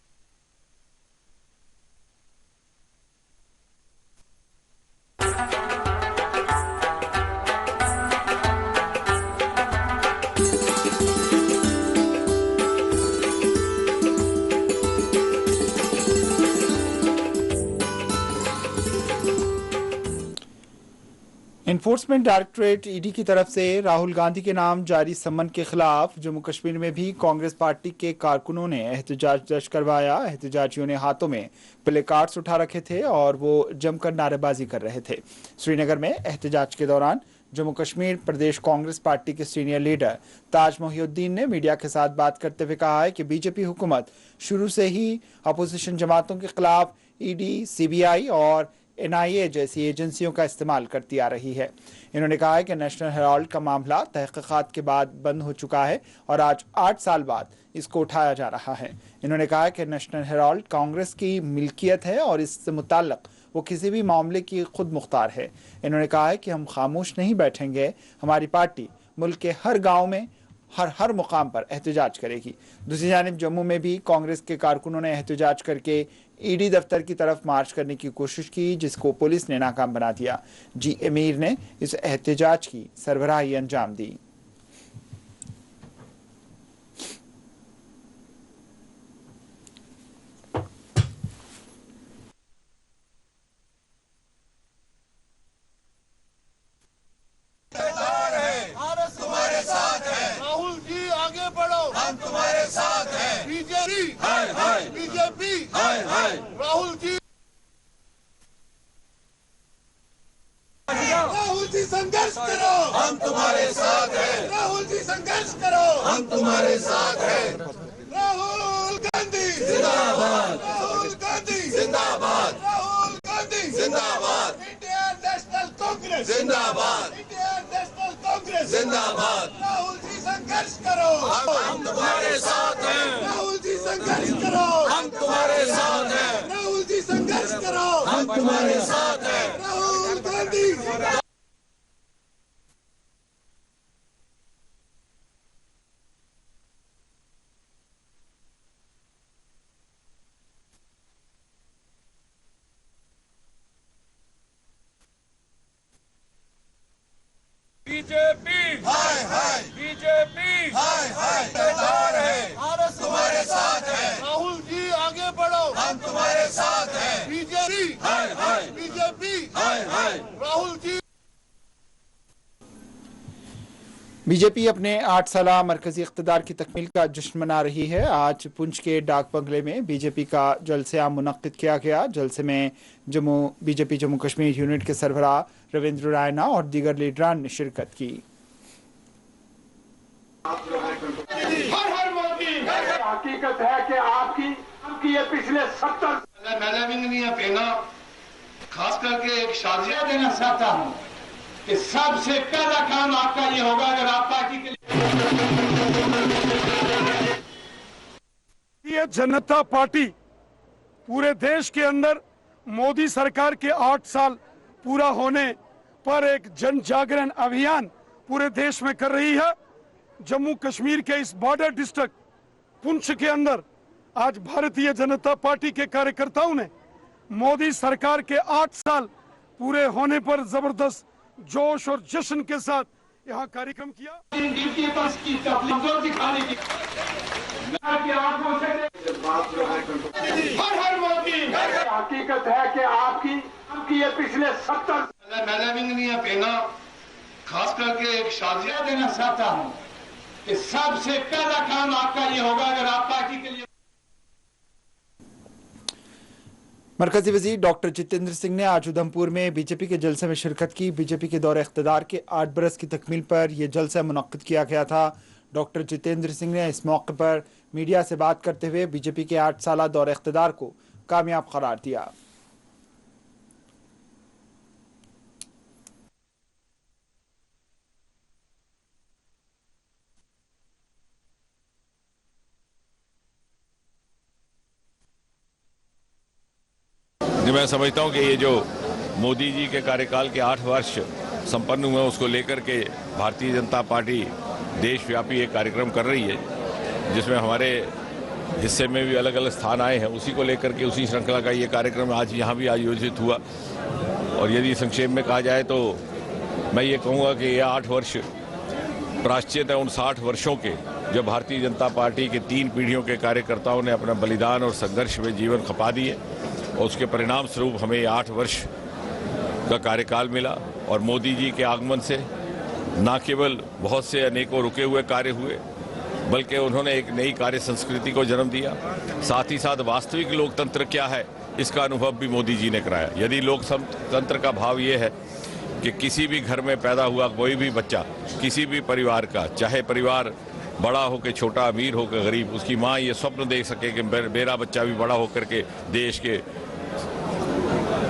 एनफोर्समेंट डायरेक्टरेट ईडी की तरफ से राहुल गांधी के नाम जारी सम्मन के खिलाफ जम्मू कश्मीर में भी कांग्रेस पार्टी के कारकुनों ने एहतजाज दर्ज करवाया। एहतजाजियों ने हाथों में प्ले कार्ड्स उठा रखे थे और वो जमकर नारेबाजी कर रहे थे। श्रीनगर में एहतजाज के दौरान जम्मू कश्मीर प्रदेश कांग्रेस पार्टी के सीनियर लीडर ताज मोहिउद्दीन ने मीडिया के साथ बात करते हुए कहा है कि बीजेपी हुकूमत शुरू से ही अपोजिशन जमातों के खिलाफ ईडी, सीबीआई और एनआईए जैसी एजेंसियों का इस्तेमाल करती आ रही है। इन्होंने कहा है कि नेशनल हेराल्ड का मामला तहकीकात के बाद बंद हो चुका है और आज 8 साल बाद इसको उठाया जा रहा है। इन्होंने कहा है कि नेशनल हेराल्ड कांग्रेस की मिल्कियत है और इससे मुताल्लिक वो किसी भी मामले की खुद मुख्तार है। इन्होंने कहा है कि हम खामोश नहीं बैठेंगे, हमारी पार्टी मुल्क के हर गाँव में हर मुकाम पर एहतजाज करेगी। दूसरी जानिब जम्मू में भी कांग्रेस के कारकुनों ने एहतजाज करके ईडी दफ्तर की तरफ मार्च करने की कोशिश की, जिसको पुलिस ने नाकाम बना दिया। जी अमीर ने इस एहतजाज की सरबराही अंजाम दी। राहुल जी संघर्ष करो, हम तुम्हारे साथ हैं। राहुल जी संघर्ष करो, हम तुम्हारे साथ हैं। राहुल गांधी जिंदाबाद, राहुल गांधी जिंदाबाद, राहुल गांधी जिंदाबाद, इंडियन नेशनल कांग्रेस जिंदाबाद, इंडियन नेशनल कांग्रेस जिंदाबाद। राहुल जी संघर्ष करो, हम तुम्हारे साथ हैं। राहुल जी संघर्ष करो, हम तुम्हारे साथ हैं। राहुल जी संघर्ष करो, हम तुम्हारे साथ हैं। राहुल गांधी बीजेपी हाय हाय, बीजेपी हाय हाय, सरकार है, भारत तुम्हारे साथ है। राहुल जी आगे बढ़ो, हम तुम्हारे साथ हैं। बीजेपी हाय हाय, बीजेपी हाय हाय, राहुल जी। बीजेपी अपने 8 साला मरकजी इख्तिदार की तकमील का जश्न मना रही है। आज पुंछ के डाक बंगले में बीजेपी का जलसे आम मुनक्किद किया गया। जलसे में बीजेपी जम्मू कश्मीर यूनिट के सरबराह रविंद्र रायना और दीगर लीडरान ने शिरकत की। हर हर मोदी। हकीकत है कि आपकी ये पिछले 70 मैंने भी नहीं पहना, खास करके एक शादिया देना चाहता हूँ कि सबसे पहला काम आपका ये होगा अगर आप पार्टी के लिए। ये जनता पार्टी पूरे देश के अंदर मोदी सरकार के 8 साल पूरा होने पर एक जन जागरण अभियान पूरे देश में कर रही है। जम्मू कश्मीर के इस बॉर्डर डिस्ट्रिक्ट पुंछ के अंदर आज भारतीय जनता पार्टी के कार्यकर्ताओं ने मोदी सरकार के 8 साल पूरे होने पर जबरदस्त जोश और जश्न के साथ यहाँ कार्यक्रम किया। हर हर मोदी। हकीकत है कि आपकी ये पिछले 70 मैंने भी नहीं पहना, खास करके एक शादिया देना चाहता हूँ कि सबसे पहला काम आपका ये होगा अगर आप पार्टी के लिए। मरकजी वजीर डॉक्टर जितेंद्र सिंह ने आज उधमपुर में बीजेपी के जलसे में शिरकत की। बीजेपी के दौरे इख्तिदार के 8 बरस की तकमील पर यह जलसा मुनक्किद किया गया था। डॉक्टर जितेंद्र सिंह ने इस मौके पर मीडिया से बात करते हुए बीजेपी के 8 साला दौरे इख्तिदार को कामयाब करार दिया। मैं समझता हूं कि ये जो मोदी जी के कार्यकाल के 8 वर्ष संपन्न हुए उसको लेकर के भारतीय जनता पार्टी देशव्यापी एक कार्यक्रम कर रही है, जिसमें हमारे हिस्से में भी अलग अलग स्थान आए हैं। उसी को लेकर के उसी श्रृंखला का ये कार्यक्रम आज यहाँ भी आयोजित हुआ। और यदि संक्षेप में कहा जाए तो मैं ये कहूँगा कि ये 8 वर्ष प्रायश्चित है उन 60 वर्षों के, जब भारतीय जनता पार्टी के 3 पीढ़ियों के कार्यकर्ताओं ने अपना बलिदान और संघर्ष में जीवन खपा दिए और उसके परिणाम स्वरूप हमें 8 वर्ष का कार्यकाल मिला। और मोदी जी के आगमन से न केवल बहुत से अनेकों रुके हुए कार्य हुए, बल्कि उन्होंने एक नई कार्य संस्कृति को जन्म दिया। साथ ही साथ वास्तविक लोकतंत्र क्या है इसका अनुभव भी मोदी जी ने कराया। यदि लोकतंत्र का भाव ये है कि किसी भी घर में पैदा हुआ कोई भी बच्चा, किसी भी परिवार का, चाहे परिवार बड़ा हो के छोटा, अमीर हो के गरीब, उसकी माँ ये स्वप्न देख सके कि मेरा बच्चा भी बड़ा होकर के देश के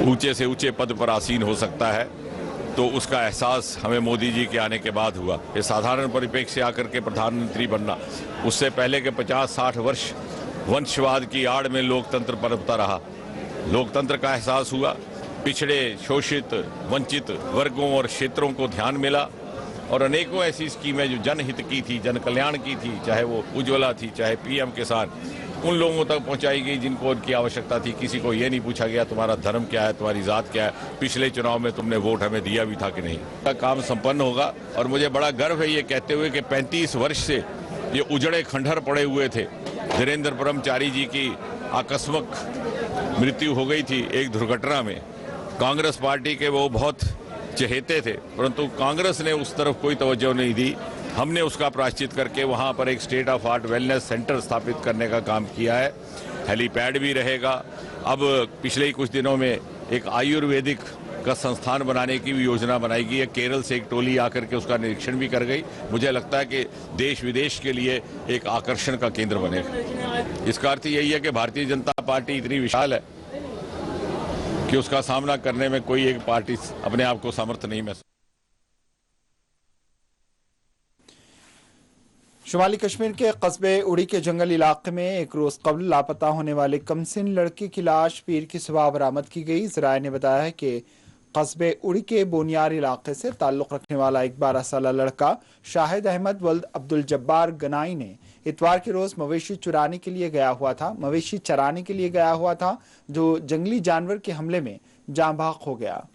ऊंचे से ऊंचे पद पर आसीन हो सकता है, तो उसका एहसास हमें मोदी जी के आने के बाद हुआ। ये साधारण परिप्रेक्ष्य से आकर के प्रधानमंत्री बनना, उससे पहले के 50-60 वर्ष वंशवाद की आड़ में लोकतंत्र पनपता रहा। लोकतंत्र का एहसास हुआ, पिछड़े, शोषित, वंचित वर्गों और क्षेत्रों को ध्यान मिला और अनेकों ऐसी स्कीमें जो जनहित की थी, जन कल्याण की थी, चाहे वो उज्ज्वला थी, चाहे पीएम किसान, उन लोगों तक पहुंचाई गई जिनको उनकी आवश्यकता थी। किसी को ये नहीं पूछा गया तुम्हारा धर्म क्या है, तुम्हारी जात क्या है, पिछले चुनाव में तुमने वोट हमें दिया भी था कि नहीं। का काम संपन्न होगा और मुझे बड़ा गर्व है ये कहते हुए कि 35 वर्ष से ये उजड़े खंडहर पड़े हुए थे। धीरेन्द्र ब्रह्मचारी जी की आकस्मिक मृत्यु हो गई थी एक दुर्घटना में। कांग्रेस पार्टी के वो बहुत चहेते थे, परंतु कांग्रेस ने उस तरफ कोई तवज्जो नहीं दी। हमने उसका प्रायश्चित करके वहाँ पर एक state of art wellness centre स्थापित करने का काम किया है। हेलीपैड भी रहेगा। अब पिछले ही कुछ दिनों में एक आयुर्वेदिक का संस्थान बनाने की भी योजना बनाई गई है। केरल से एक टोली आकर के उसका निरीक्षण भी कर गई। मुझे लगता है कि देश विदेश के लिए एक आकर्षण का केंद्र बनेगा। इसका अर्थ यही है कि भारतीय जनता पार्टी इतनी विशाल है कि उसका सामना करने में कोई एक पार्टी अपने आप को समर्थ नहीं महसूस। शुमाली कश्मीर के कस्बे उड़ी के जंगल इलाके में एक रोज कबल लापता होने वाले कमसिन लड़के की लाश पीर की सुबह बरामद की गई। ज़राए ने बताया है कि कस्बे उड़ी के बोनियार इलाके से ताल्लुक़ रखने वाला एक 12 साला लड़का शाहिद अहमद वल्द अब्दुल जब्बार गनाई ने इतवार के रोज मवेशी चराने के लिए गया हुआ था, जो जंगली जानवर के हमले में जाँ बहक हो गया।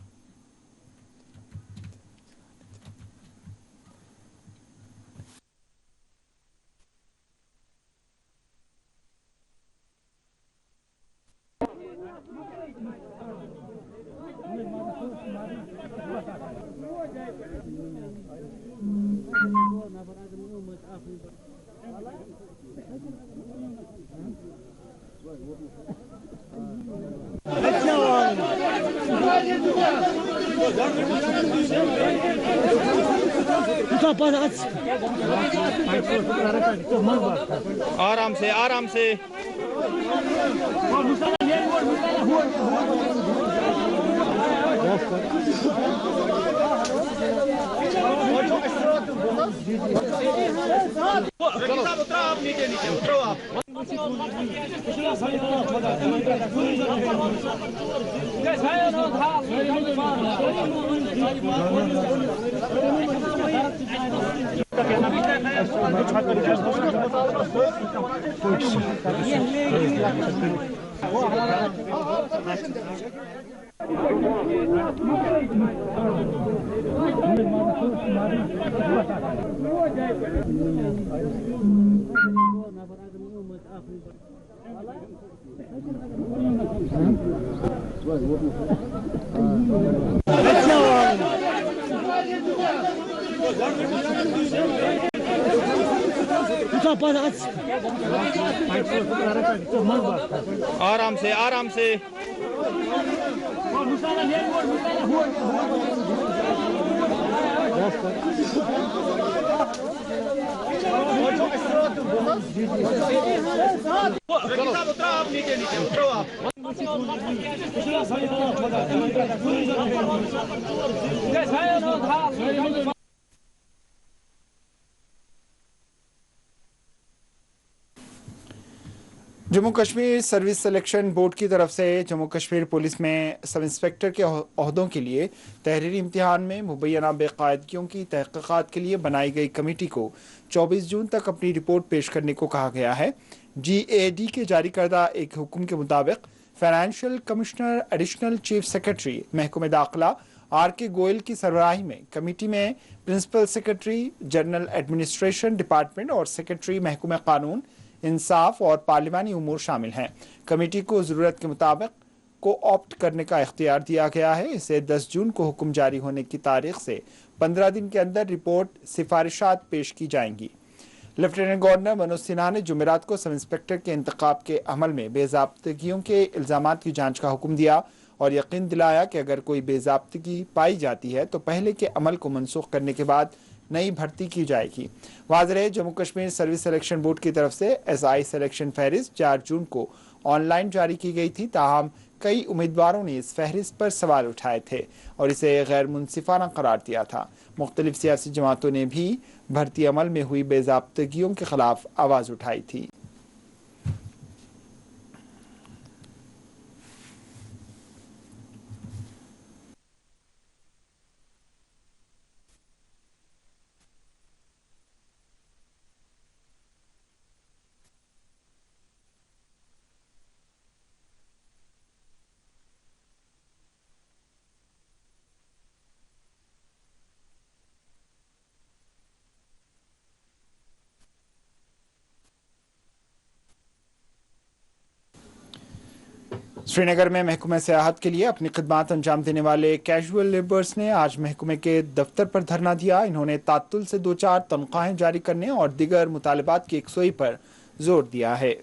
आराम से आराम से। नीचे नीचे उतरो आप। आराम से आराम से। आप नीचे नीचे उतरो आप। Jammu Kashmir service selection board की तरफ से जम्मू कश्मीर पुलिस में सब इंस्पेक्टर के ओहदों के लिए तहरीरी इम्तिहान में मुबैना बेकायदगियों की तहकीकात के लिए बनाई गई कमेटी को 24 जून तक अपनी रिपोर्ट पेश करने को कहा गया है। GAD के जारी करदा एक हुक्म के मुताबिक financial commissioner additional chief secretary महकमे दाखिला RK गोयल की सरबराही में कमेटी में principal secretary general administration department और सेक्रेटरी महकमे कानून इंसाफ और पार्लिमानी उमूर शामिल हैं। कमेटी को जरूरत के मुताबिक को ऑप्ट करने का इख्तियार दिया गया है। इसे 10 जून को हुक्म जारी होने की तारीख से 15 दिन के अंदर रिपोर्ट सिफारिशात पेश की जाएंगी। लेफ्टिनेंट गवर्नर मनोज सिन्हा ने जुमेरात को सब इंस्पेक्टर के इंतखाब के अमल में बेजाब्तगियों के इल्जामात की जांच का हुक्म दिया और यकीन दिलाया कि अगर कोई बेजाब्तगी पाई जाती है तो पहले के अमल को मनसूख करने के बाद नई भर्ती की जाएगी। वाज़ेह है, Jammu Kashmir service selection board की तरफ से SI सिलेक्शन फहरिस्त 4 जून को ऑनलाइन जारी की गई थी। ताहम कई उम्मीदवारों ने इस फहरिस्त पर सवाल उठाए थे और इसे गैर मुनसिफाना करार दिया था। मुख्तलिफ सियासी जमातों ने भी भर्ती अमल में हुई बेजाब्तगियों के खिलाफ आवाज़ उठाई थी। श्रीनगर में महकमे सियाहत के लिए अपनी खिदमात अंजाम देने वाले कैजुअल लेबर्स ने आज महकमे के दफ्तर पर धरना दिया। इन्होंने तात्तुल से 2-4 तनख्वाहें जारी करने और दीगर मुतालबात की यकसुई पर जोर दिया है।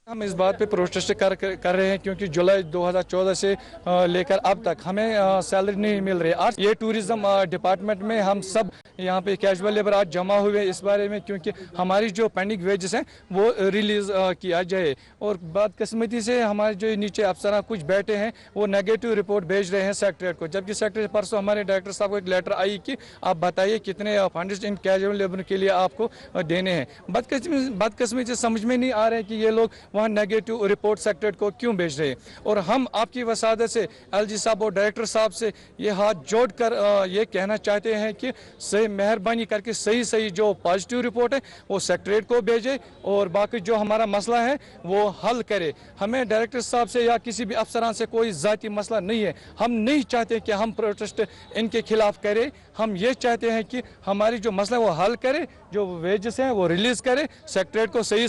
हम इस बात पे प्रोटेस्ट कर रहे हैं क्योंकि जुलाई 2014 से लेकर अब तक हमें सैलरी नहीं मिल रही। आज ये टूरिज्म डिपार्टमेंट में हम सब यहाँ पे कैजुअल लेबर आज जमा हुए इस बारे में क्योंकि हमारी जो पेंडिंग वेजेस हैं वो रिलीज किया जाए। और बदकिस्मती से हमारे जो नीचे अफसर कुछ बैठे हैं वो नेगेटिव रिपोर्ट भेज रहे हैं सेक्रेटरीट को, जबकि सेक्रेटरी परसों हमारे डायरेक्टर साहब को एक लेटर आई कि आप बताइए कितने फंड्स इन कैजुअल लेबर के लिए आपको देने हैं। बदकिस्मती से समझ में नहीं आ रहे कि ये लोग वहाँ नेगेटिव रिपोर्ट सेक्रेटरीट को क्यों भेज रहे हैं। और हम आपकी वसादत से LG साहब और डायरेक्टर साहब से ये हाथ जोड़ कर ये कहना चाहते हैं कि सही मेहरबानी करके सही जो पॉजिटिव रिपोर्ट है वो सेक्रेटरीट को भेजे और बाकी जो हमारा मसला है वो हल करे। हमें डायरेक्टर साहब से या किसी भी अफसरान से कोई ज़ाती मसला नहीं है। हम नहीं चाहते कि हम प्रोटेस्ट इनके खिलाफ करें। हम ये चाहते हैं कि हमारी जो मसला है वो हल करे, जो वेजेस हैं वो रिलीज करे, सेक्रेटरीट को सही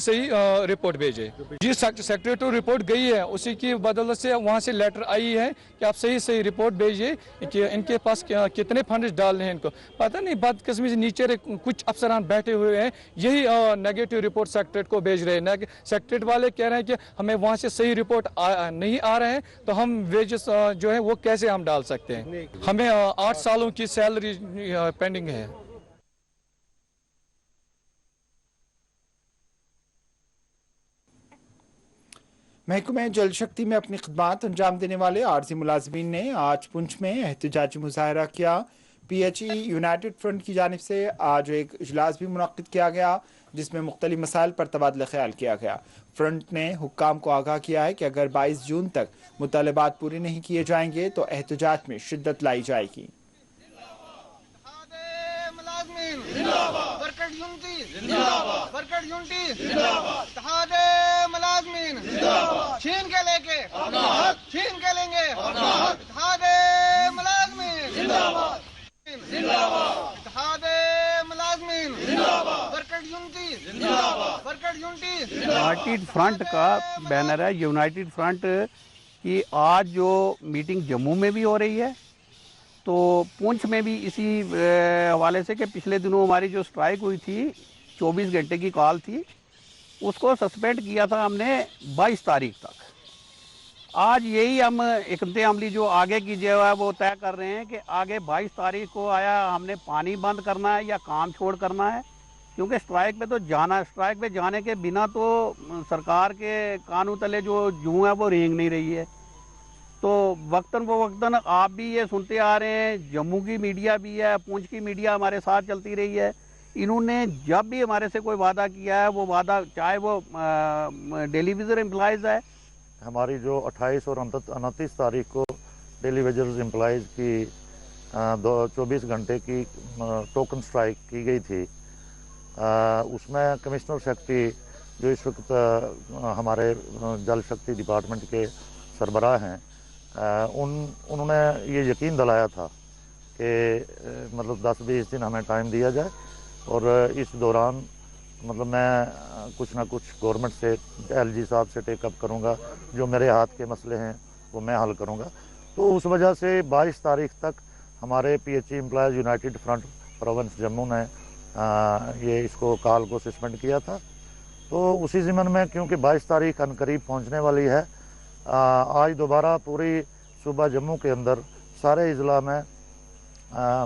रिपोर्ट भेजे। जी सेक्रेटरीट को रिपोर्ट गई है, उसी की बदौलत से वहाँ से लेटर आई है कि आप सही रिपोर्ट भेजिए कि इनके पास कितने फंड डालने हैं। इनको पता नहीं, बदकिस्मती से नीचे कुछ अफसरान बैठे हुए हैं, यही नेगेटिव रिपोर्ट सेक्रेटरीट को भेज रहे हैं। सेक्रेटरीट वाले कह रहे हैं कि हमें वहाँ से सही रिपोर्ट नहीं आ रहे हैं, तो हम वेजेस जो है वो कैसे हम डाल सकते हैं। हमें 8 सालों की सैलरी पेंडिंग है। महकमे जल शक्ति में अपनी खिदमात अंजाम देने वाले आर्जी मुलाजमीन ने आज पुंछ में एहतजाजी मुजाहरा किया। PHE यूनाइटेड फ्रंट की जानिब से आज एक इजलास भी मुनक्किद किया गया जिसमें मुख्तलिफ मसाइल पर तबादला ख्याल किया गया। फ्रंट ने हुक्काम को आगाह किया है कि अगर 22 जून तक मुतालबात पूरे नहीं किए जाएंगे तो एहतजाज में शिद्दत लाई जाएगी। छीन के लेंगे यूनाइटेड फ्रंट का बैनर है। यूनाइटेड फ्रंट की आज जो मीटिंग जम्मू में भी हो रही है, तो पुंछ में भी इसी हवाले से कि पिछले दिनों हमारी जो स्ट्राइक हुई थी 24 घंटे की कॉल थी, उसको सस्पेंड किया था हमने 22 तारीख तक। आज यही हम इकते अमली जो आगे की जो है वो तय कर रहे हैं कि आगे 22 तारीख को आया हमने पानी बंद करना है या काम छोड़ करना है, क्योंकि स्ट्राइक पे तो जाना, स्ट्राइक पे जाने के बिना तो सरकार के कानून तले जो जूं है वो रेंग नहीं रही है। तो वक्तन व वक्तन आप भी ये सुनते आ रहे हैं, जम्मू की मीडिया भी है, पुंछ की मीडिया हमारे साथ चलती रही है। इन्होंने जब भी हमारे से कोई वादा किया है, वो वादा चाहे वो डेली वेजर एम्प्लॉयज़ है, हमारी जो 28 और 29 तारीख को डेली वेजर्स एम्प्लॉयज़ की 24 घंटे की टोकन स्ट्राइक की गई थी, उसमें कमिश्नर सेक्रेटरी जो इस वक्त हमारे जल शक्ति डिपार्टमेंट के सरबराह हैं, उन्होंने ये यकीन दिलाया था कि मतलब 10-20 दिन हमें टाइम दिया जाए और इस दौरान मतलब मैं कुछ ना कुछ गवर्नमेंट से, LG साहब से टेकअप करूँगा, जो मेरे हाथ के मसले हैं वो मैं हल करूँगा। तो उस वजह से 22 तारीख तक हमारे PHE employees United front province Jammu ने ये इसको कॉल को सस्पेंड किया था। तो उसी ज़िम्मन में क्योंकि 22 तारीख अनकरीब पहुँचने वाली है, आज दोबारा पूरी सूबा जम्मू के अंदर सारे अजला में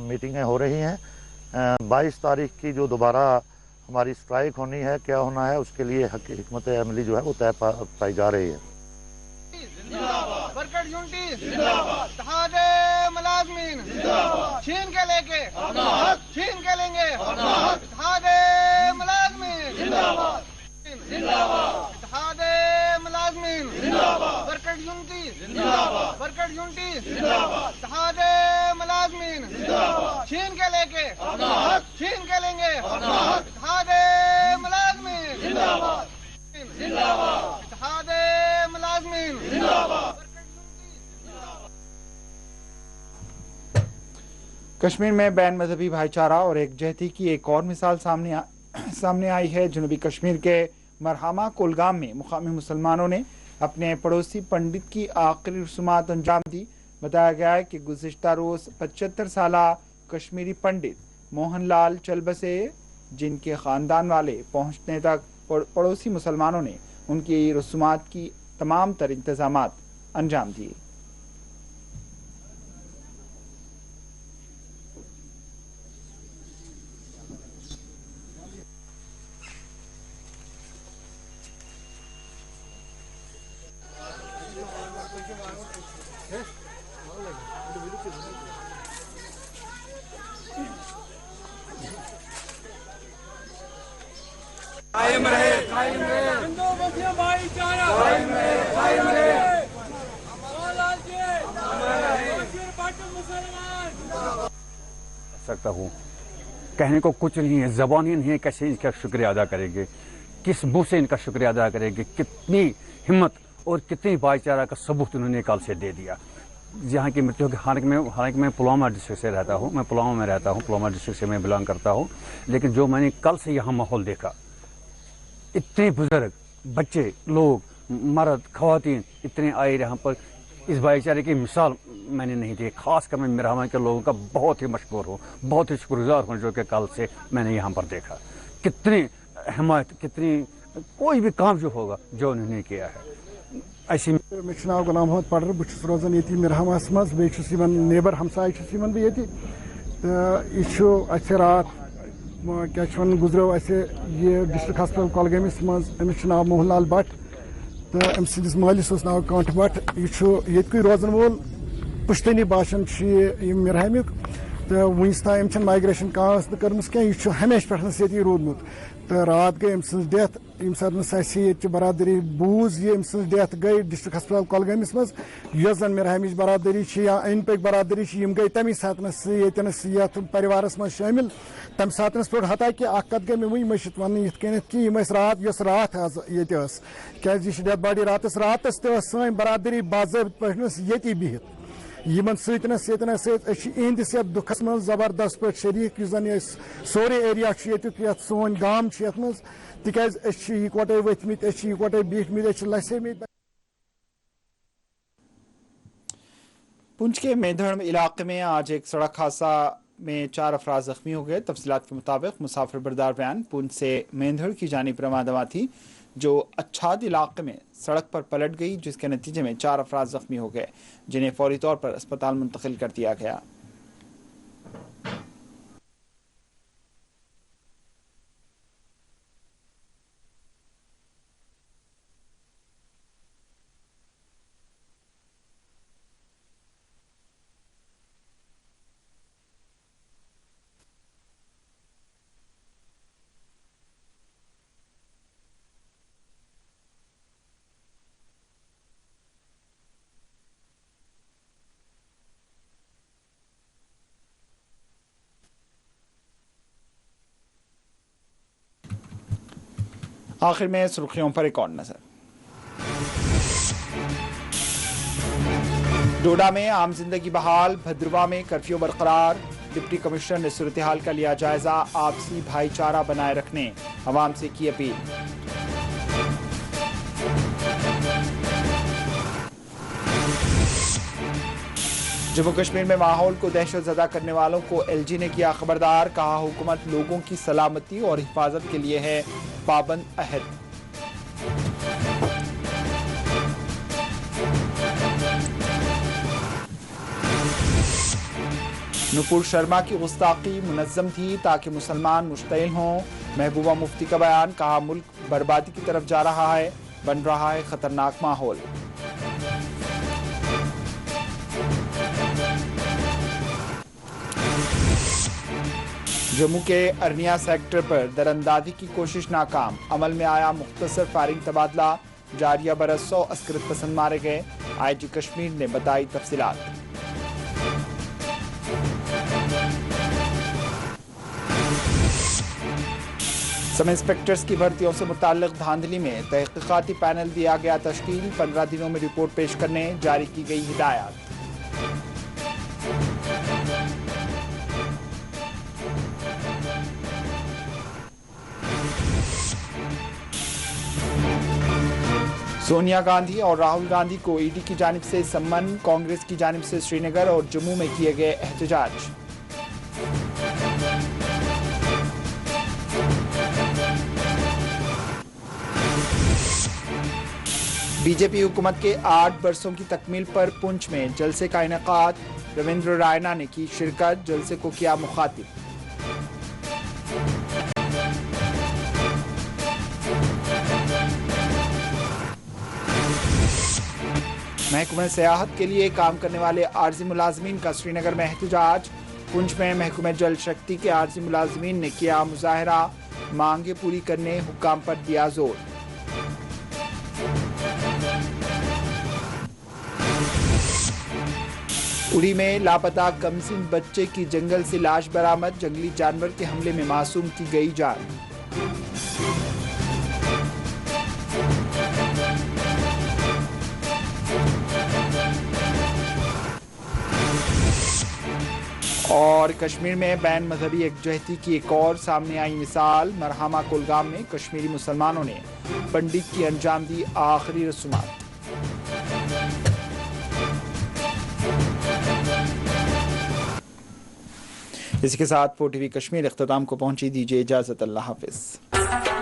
मीटिंगें हो रही हैं। 22 तारीख की जो दोबारा हमारी स्ट्राइक होनी है, क्या होना है, उसके लिए हिकमत अमली जो है वो तय पाई जा रही है। छीन के लेंगे वर्कर यूनिटी छीन के लेंगे कश्मीर में बैन मजहबी भाईचारा और एकजहती की एक और मिसाल सामने आई है। जनूबी कश्मीर के मरहमा कोलगाम में मुकामी मुसलमानों ने अपने पड़ोसी पंडित की आखिरी रस्मात अंजाम दी। बताया गया है कि गुज़िश्ता रोज़ 75 साला कश्मीरी पंडित मोहनलाल चल बसे, जिनके ख़ानदान वाले पहुँचने तक पड़ोसी मुसलमानों ने उनकी रस्मात की तमाम तर इंतज़ामात अंजाम दिए। कायम रहे हिंदू मुस्लिम भाईचारा सकता हूँ, कहने को कुछ नहीं है, ज़बान ही नहीं है, कैसे इनका शुक्रिया अदा करेंगे, किस मुँह से इनका शुक्रिया अदा करेंगे। कितनी हिम्मत और कितनी भाईचारा का सबूत उन्होंने कल से दे दिया। यहाँ की मृत्यु हालांकि मैं पुलवामा डिस्ट्रिक्ट से रहता हूँ, मैं पुलवामा में रहता हूँ, पुलवामा डिस्ट्रिक्ट से मैं बिलोंग करता हूँ, लेकिन जो मैंने कल से यहाँ माहौल देखा, इतने बुजुर्ग, बच्चे, लोग, मर्द, खवातीन इतने आए यहाँ पर, इस भाईचारे की मिसाल मैंने नहीं दी। खासकर मैं मिरामा के लोगों का बहुत ही मशहूर हूँ, बहुत ही शुक्रगुजार हूँ, जो कि कल से मैंने यहाँ पर देखा। कितनी हिमायत, कितनी कोई भी काम जो होगा जो उन्होंने किया है ऐसी। मे नाम गुलाम मोहम्मद पडर, बहुत रोजान ये मिरहमास मज, बे नेबर हमसाय बह ये रात क्या गुजरो ये डिस्ट्रिक्ट हस्पताल कुलगामिस मज। अमिस नाम मोहन लाल भट्ट तो अम सिंदिस मालिस नाम कांट भट्ट। ये रोजन वोल पुश्तनी बाशन ये मिरहमिक तो वनस ताम माइग्रेशन कह कर्म कह हमेशा पे ये रूदमुत। तो रात गई अम सज डेथ यम सात बरादरी बूज ये अम सज डेथ गई डिस्ट्रिक्ट हस्पताल कुलगामिस मज। यस जन मिरहमिच बरादरी या अन पक बरादरी गई तमी सातनस ये परिवारस मज शामिल तम सातनस पे। हता कि कत गई मे वही मशित वन ये कि रात यस रात ये क्या डेथ बॉडी रातस सन बरादरी बाज़ाब्त पे ये बिहित यमन सतनस इहंदिस दुखस मज जबरदस्त पे शरीक जन सोरे एरिया सोन गाम मज तिकाज इकवटे वथमित इकवटे बिहमित लसेमित। पुंछ के मेंधड़ इलाके में आज एक सड़क हादसा में 4 अफराद जख्मी हो गए। तफसीलात के मुताबिक मुसाफिर बरदार वैन पुंछ से मेंधड़ की जानिब रवाना थी, जो अच्छाद इलाके में सड़क पर पलट गई, जिसके नतीजे में 4 अफराद जख्मी हो गए, जिन्हें फौरी तौर पर अस्पताल मुंतकिल कर दिया गया। आखिर में सुर्खियों पर एक और नजर। डोडा में आम जिंदगी बहाल, भद्रवा में कर्फ्यू बरकरार। डिप्टी कमिश्नर ने सूरत हाल का लिया जायजा, आपसी भाईचारा बनाए रखने अवाम से की अपील। जम्मू कश्मीर में माहौल को दहशतज़दा करने वालों को एलजी ने किया खबरदार, कहा हुकूमत लोगों की सलामती और हिफाजत के लिए है पाबंद अहद। नुपुर शर्मा की गुस्ताखी मुनज़्ज़म थी ताकि मुसलमान मुश्तइल हों, महबूबा मुफ्ती का बयान, कहा मुल्क बर्बादी की तरफ जा रहा है, बन रहा है खतरनाक माहौल। जम्मू के अरनिया सेक्टर पर दरअंदाजी की कोशिश नाकाम, अमल में आया मुख्तसर फायरिंग तबादला, जारिया बरस 100 अस्करत पसंद मारे गए, आईजी कश्मीर ने बताई तफसीलात। सब इंस्पेक्टर्स की भर्तियों से मुताल्लिक धांधली में तहकीकाती पैनल दिया गया तश्कील, 15 दिनों में रिपोर्ट पेश करने जारी की गई हिदायत। सोनिया गांधी और राहुल गांधी को ईडी की जानिब से सम्मन, कांग्रेस की जानिब से श्रीनगर और जम्मू में किए गए एहतजाज। बीजेपी हुकूमत के 8 बरसों की तकमील पर पुंछ में जलसे का इनेकाद, रविंद्र रायना ने की शिरकत, जलसे को किया मुखातिब। महकमा सियाहत के लिए काम करने वाले आर्जी मुलाजमीन का श्रीनगर में एहतजाज, पुंछ में महकमा जल शक्ति के आर्जी मुलाजमीन ने किया मुजाहरा, मांगे पूरी करने हुक्काम पर दिया जोर। उड़ी में लापता कमसिन बच्चे की जंगल से लाश बरामद, जंगली जानवर के हमले में मासूम की गई जान। और कश्मीर में बैन मजहबी यकजहती की एक और सामने आई मिसाल, मरहमा कुलगाम में कश्मीरी मुसलमानों ने पंडित की अंजाम दी आखिरी रस्मात। इसी के साथ 4 TV कश्मीर इख्तिताम को पहुंची, दीजिए इजाजत, अल्लाह हाफिज।